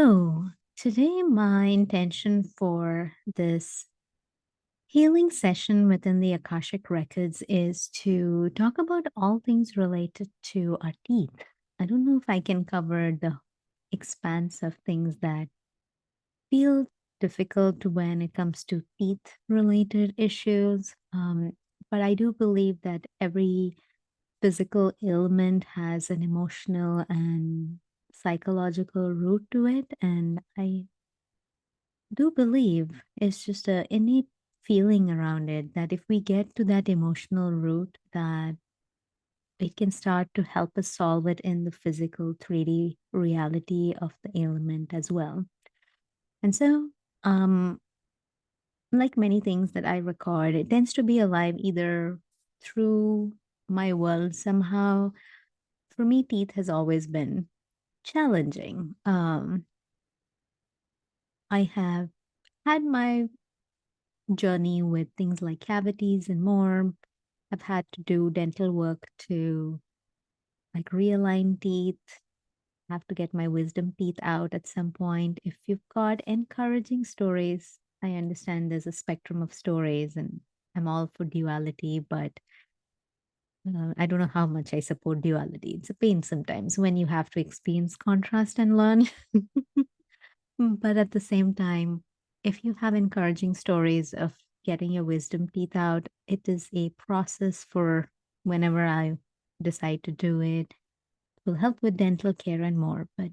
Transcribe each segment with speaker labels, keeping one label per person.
Speaker 1: So, today my intention for this healing session within the Akashic Records is to talk about all things related to our teeth. I don't know if I can cover the expanse of things that feel difficult when it comes to teeth related issues. But I do believe that every physical ailment has an emotional and psychological root to it. And I do believe it's just a innate feeling around it that if we get to that emotional root, that it can start to help us solve it in the physical 3D reality of the ailment as well. And so, um, like many things that I record, it tends to be alive either through my world somehow. For me, teeth has always been challenging. I have had my journey with things like cavities and more. I've had to do dental work to like realign teeth, have to get my wisdom teeth out at some point. If you've got encouraging stories, I understand there's a spectrum of stories and I'm all for duality, but I don't know how much I support duality. It's a pain sometimes when you have to experience contrast and learn. But at the same time, if you have encouraging stories of getting your wisdom teeth out, it is a process for whenever I decide to do it. It will help with dental care and more. But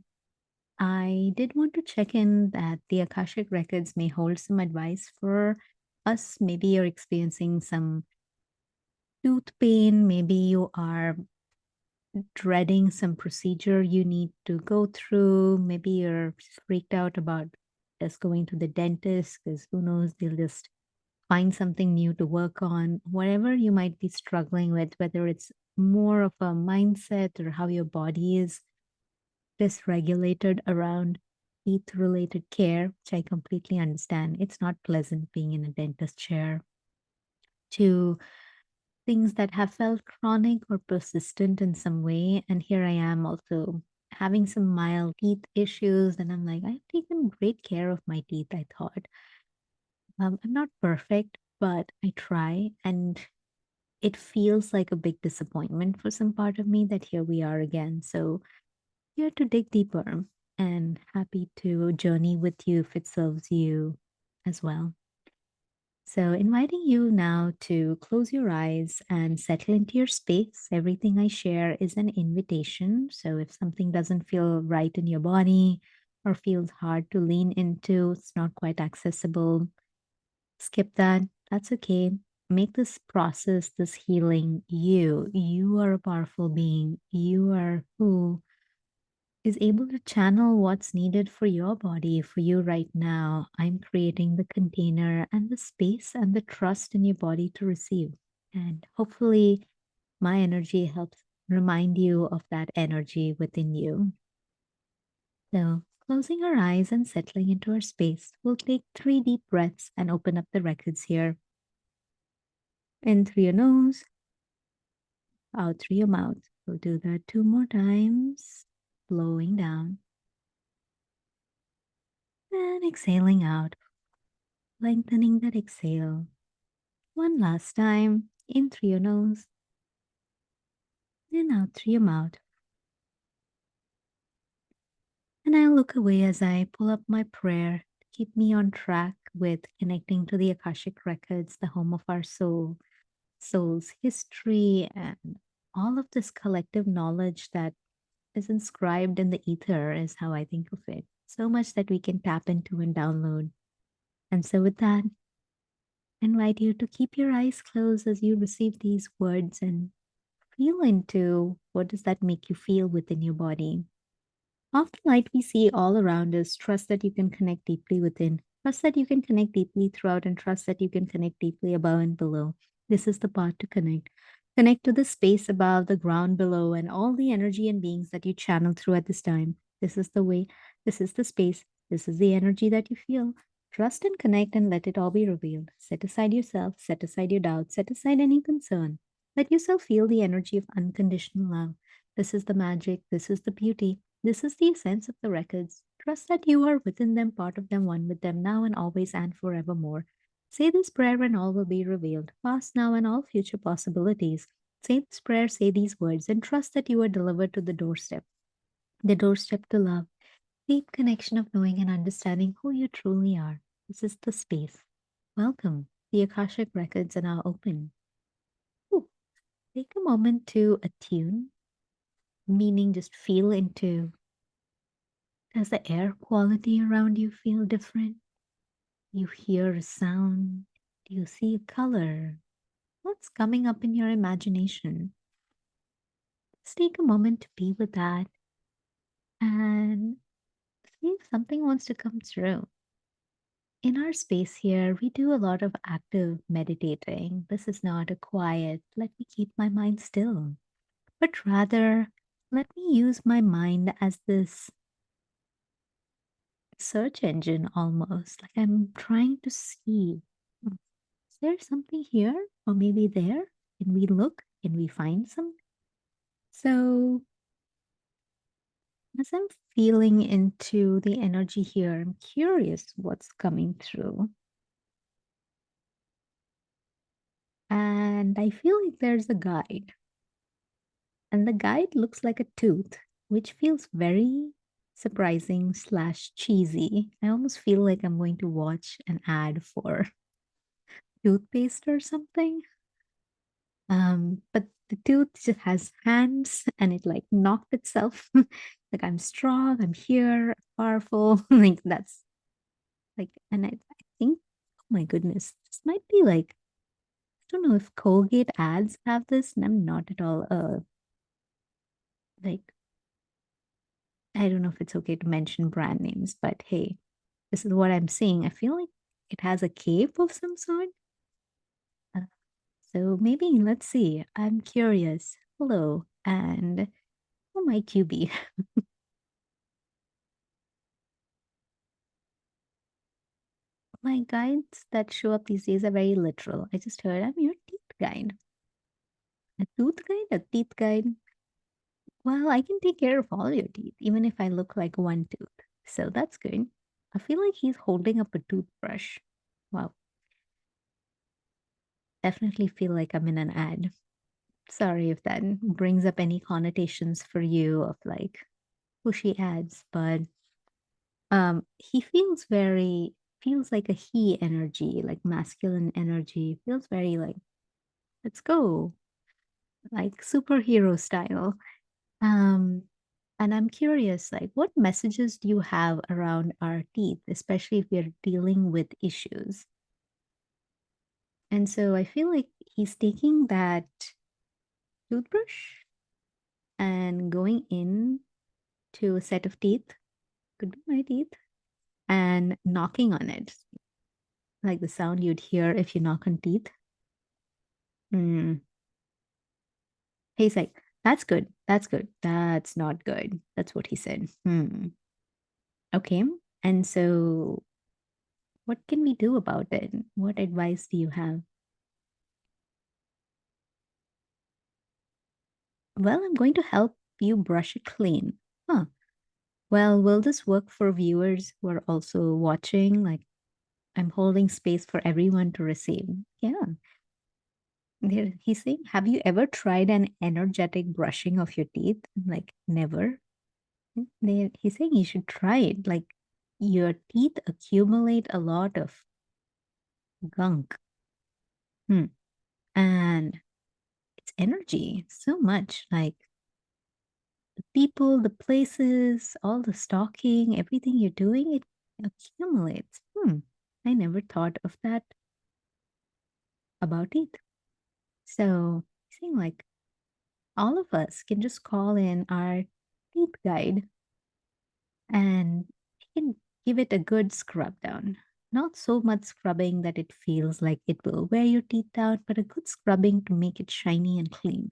Speaker 1: I did want to check in that the Akashic Records may hold some advice for us. Maybe you're experiencing some tooth pain. Maybe you are dreading some procedure you need to go through. Maybe you're freaked out about just going to the dentist because who knows, they'll just find something new to work on. Whatever you might be struggling with, whether it's more of a mindset or how your body is dysregulated around teeth related care, which I completely understand. It's not pleasant being in a dentist chair, to things that have felt chronic or persistent in some way. And here I am also having some mild teeth issues. And I'm like, I've taken great care of my teeth, I thought. I'm not perfect, but I try. And it feels like a big disappointment for some part of me that here we are again. So, here to dig deeper and happy to journey with you if it serves you as well. So, inviting you now to close your eyes and settle into your space. Everything I share is an invitation. So, if something doesn't feel right in your body or feels hard to lean into, it's not quite accessible, skip that. That's okay. Make this process, this healing you. You are a powerful being. You are who is able to channel what's needed for your body, for you right now. I'm creating the container and the space and the trust in your body to receive. And hopefully, my energy helps remind you of that energy within you. So, closing our eyes and settling into our space, we'll take 3 deep breaths and open up the records here. In through your nose, out through your mouth. We'll do that 2 more times, blowing down and exhaling out. Lengthening that exhale. One last time, in through your nose and out through your mouth. And I'll look away as I pull up my prayer to keep me on track with connecting to the Akashic Records, the home of our soul's history, and all of this collective knowledge that is inscribed in the ether, is how I think of it. So much that we can tap into and download. And so, with that, invite you to keep your eyes closed as you receive these words and feel into what does that make you feel within your body. Of the light we see all around us, trust that you can connect deeply within. Trust that you can connect deeply throughout and trust that you can connect deeply above and below. This is the part to connect. Connect to the space above, the ground below, and all the energy and beings that you channel through at this time. This is the way, this is the space, this is the energy that you feel. Trust and connect and let it all be revealed. Set aside yourself, set aside your doubts, set aside any concern. Let yourself feel the energy of unconditional love. This is the magic, this is the beauty, this is the essence of the records. Trust that you are within them, part of them, one with them, now and always and forevermore. Say this prayer and all will be revealed, past, now, and all future possibilities. Say this prayer, say these words, and trust that you are delivered to the doorstep to love, deep connection of knowing and understanding who you truly are. This is the space. Welcome. The Akashic records are now open. Ooh, take a moment to attune, meaning just feel into, does the air quality around you feel different? You hear a sound? Do you see a color? What's coming up in your imagination? Just take a moment to be with that and see if something wants to come through. In our space here, we do a lot of active meditating. This is not a quiet, let me keep my mind still, but rather, let me use my mind as this search engine almost. Like I'm trying to see, is there something here or maybe there? Can we look? Can we find some? So, as I'm feeling into the energy here, I'm curious what's coming through. And I feel like there's a guide. And the guide looks like a tooth, which feels very surprising slash cheesy. I almost feel like I'm going to watch an ad for toothpaste or something. But the tooth just has hands and it like knocked itself. Like I'm strong, I'm here, powerful. Like that's like, and I think, oh my goodness, this might be like, I don't know if Colgate ads have this, and I'm not at all like, I don't know if it's okay to mention brand names, but hey, this is what I'm seeing. I feel like it has a cape of some sort. Uh, so maybe let's see. I'm curious. Hello, and who might you be? My guides that show up these days are very literal. I just heard I'm your teeth guide. A tooth guide? A teeth guide? Well, I can take care of all your teeth, even if I look like one tooth. So that's good. I feel like he's holding up a toothbrush. Wow, definitely feel like I'm in an ad. Sorry if that brings up any connotations for you of like pushy ads, but he feels like a he energy, like masculine energy. Feels very like, let's go, like superhero style. Um, and I'm curious, like, what messages do you have around our teeth, especially if we're dealing with issues? And so I feel like he's taking that toothbrush and going in to a set of teeth, could be my teeth, and knocking on it, like the sound you'd hear if you knock on teeth. Mm. He's like, that's good. That's good. That's not good. That's what he said. Hmm. Okay. And so what can we do about it? What advice do you have? Well, I'm going to help you brush it clean. Huh. Well, will this work for viewers who are also watching? Like, I'm holding space for everyone to receive. Yeah. He's saying, have you ever tried an energetic brushing of your teeth? I'm like, never. He's saying you should try it. Like, your teeth accumulate a lot of gunk. Hmm. And it's energy so much. Like, the people, the places, all the stalking, everything you're doing, it accumulates. I never thought of that about teeth. So, seeing like all of us can just call in our teeth guide and he can give it a good scrub down. Not so much scrubbing that it feels like it will wear your teeth out, but a good scrubbing to make it shiny and clean.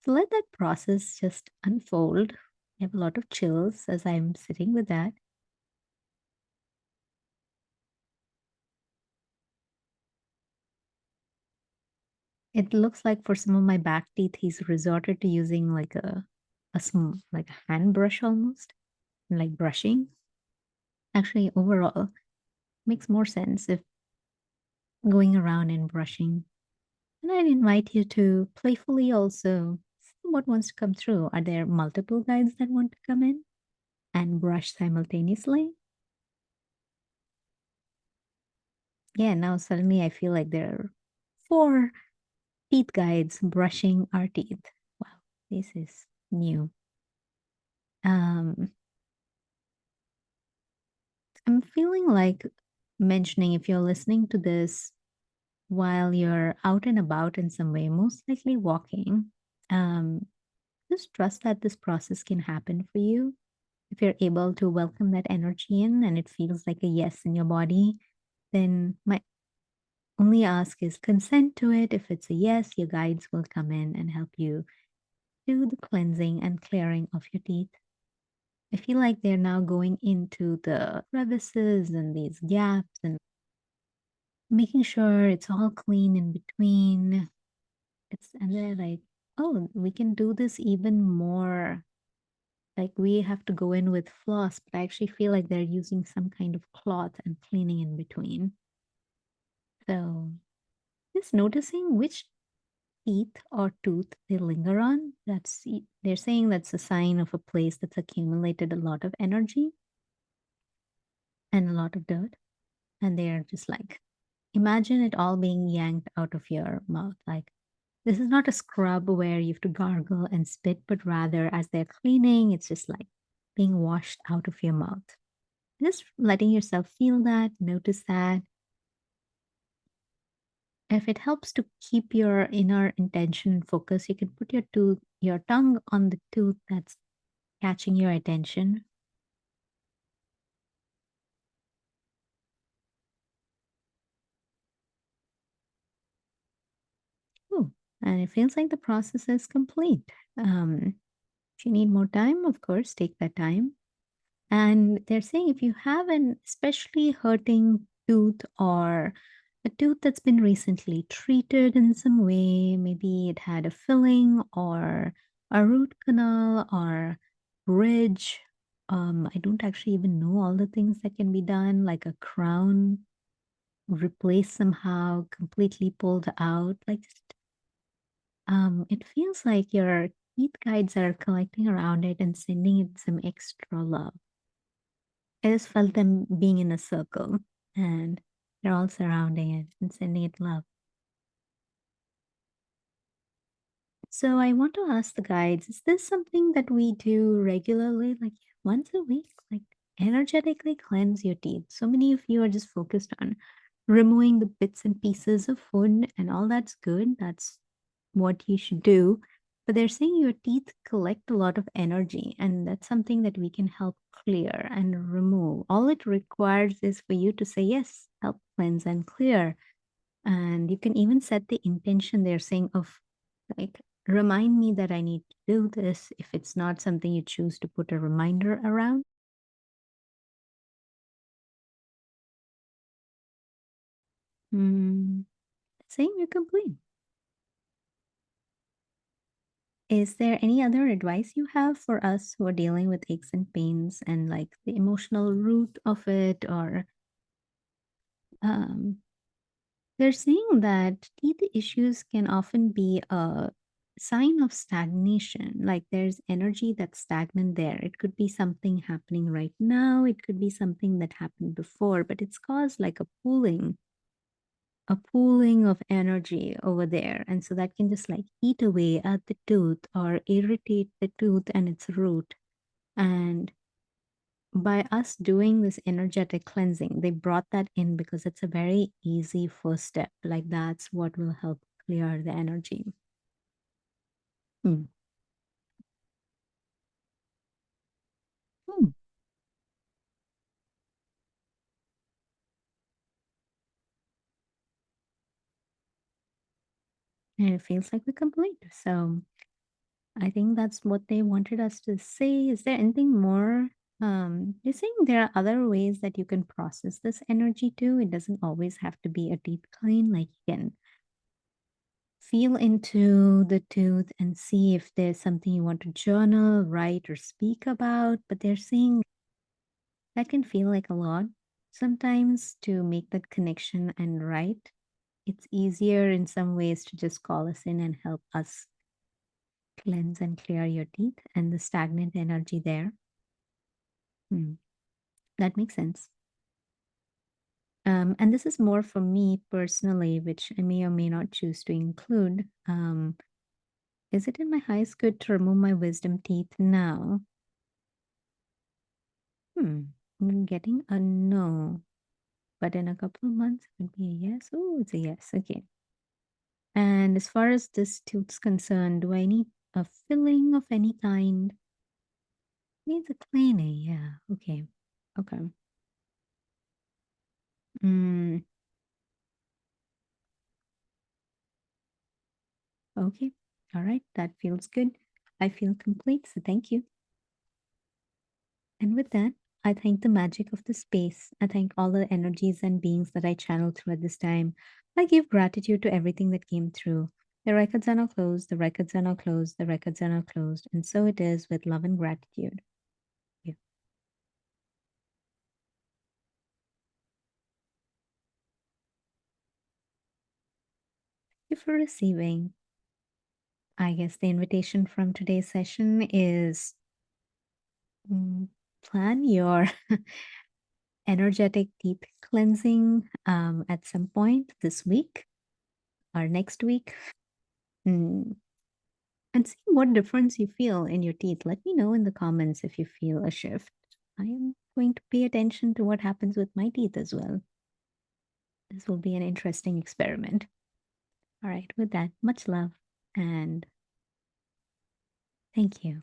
Speaker 1: So let that process just unfold. I have a lot of chills as I'm sitting with that. It looks like for some of my back teeth, he's resorted to using like a like a hand brush almost, like brushing. Actually, overall, makes more sense if going around and brushing. And I'd invite you to playfully also see what wants to come through. Are there multiple guides that want to come in and brush simultaneously? Yeah, now suddenly I feel like there are four teeth guides brushing our teeth. Wow, this is new. Um, I'm feeling like mentioning if you're listening to this while you're out and about in some way, most likely walking, um, just trust that this process can happen for you. If you're able to welcome that energy in and it feels like a yes in your body, then my only ask is consent to it. If it's a yes, your guides will come in and help you do the cleansing and clearing of your teeth. I feel like they're now going into the crevices and these gaps and making sure it's all clean in between. And they're like, oh, we can do this even more. Like we have to go in with floss, but I actually feel like they're using some kind of cloth and cleaning in between. So just noticing which teeth or tooth they linger on. They're saying that's a sign of a place that's accumulated a lot of energy and a lot of dirt. And they're just like, imagine it all being yanked out of your mouth. Like this is not a scrub where you have to gargle and spit, but rather as they're cleaning, it's just like being washed out of your mouth. Just letting yourself feel that, notice that. If it helps to keep your inner intention and focus, you can put your tongue on the tooth that's catching your attention. Ooh, and it feels like the process is complete. If you need more time, of course, take that time. And they're saying if you have an especially hurting tooth or a tooth that's been recently treated in some way, maybe it had a filling or a root canal or bridge. I don't actually even know all the things that can be done, like a crown replaced somehow, completely pulled out. It feels like your teeth guides are collecting around it and sending it some extra love. I just felt them being in a circle and they're all surrounding it and sending it love. So I want to ask the guides, is this something that we do regularly, like once a week? Like energetically cleanse your teeth. So many of you are just focused on removing the bits and pieces of food, and all that's good. That's what you should do. But they're saying your teeth collect a lot of energy, and that's something that we can help clear and remove. All it requires is for you to say, yes, help cleanse and clear. And you can even set the intention they're saying of like, remind me that I need to do this if it's not something you choose to put a reminder around. Mm, saying you're complete. Is there any other advice you have for us who are dealing with aches and pains and like the emotional root of it? Or um, they're saying that teeth issues can often be a sign of stagnation, like there's energy that's stagnant there. It could be something happening right now, it could be something that happened before, but it's caused like a pooling of energy over there. And so that can just like eat away at the tooth or irritate the tooth and its root. And by us doing this energetic cleansing, they brought that in because it's a very easy first step. Like that's what will help clear the energy. Hmm. Hmm. And it feels like we're complete. So I think that's what they wanted us to say. Is there anything more? You're saying there are other ways that you can process this energy too. It doesn't always have to be a deep clean. Like you can feel into the tooth and see if there's something you want to journal, write, or speak about. But they're saying That can feel like a lot. Sometimes to make that connection and right, it's easier in some ways to just call us in and help us cleanse and clear your teeth and the stagnant energy there. Hmm, that makes sense. And this is more for me personally, which I may or may not choose to include. Is it in my highest good to remove my wisdom teeth now? Hmm, I'm getting a no, but in a couple of months it would be a yes. Oh, it's a yes. Okay. And as far as this tooth's concerned, do I need a filling of any kind? Needs a cleaning. Yeah. Okay. Okay. Mm, okay. All right. That feels good. I feel complete. So thank you. And with that, I thank the magic of the space. I thank all the energies and beings that I channeled through at this time. I give gratitude to everything that came through. The records are now closed. The records are now closed. The records are now closed. And so it is with love and gratitude. Thank you for receiving. I guess the invitation from today's session is mm, plan your energetic deep cleansing at some point this week or next week. Mm, and see what difference you feel in your teeth. Let me know in the comments if you feel a shift. I am going to pay attention to what happens with my teeth as well. This will be an interesting experiment. All right, with that, much love and thank you.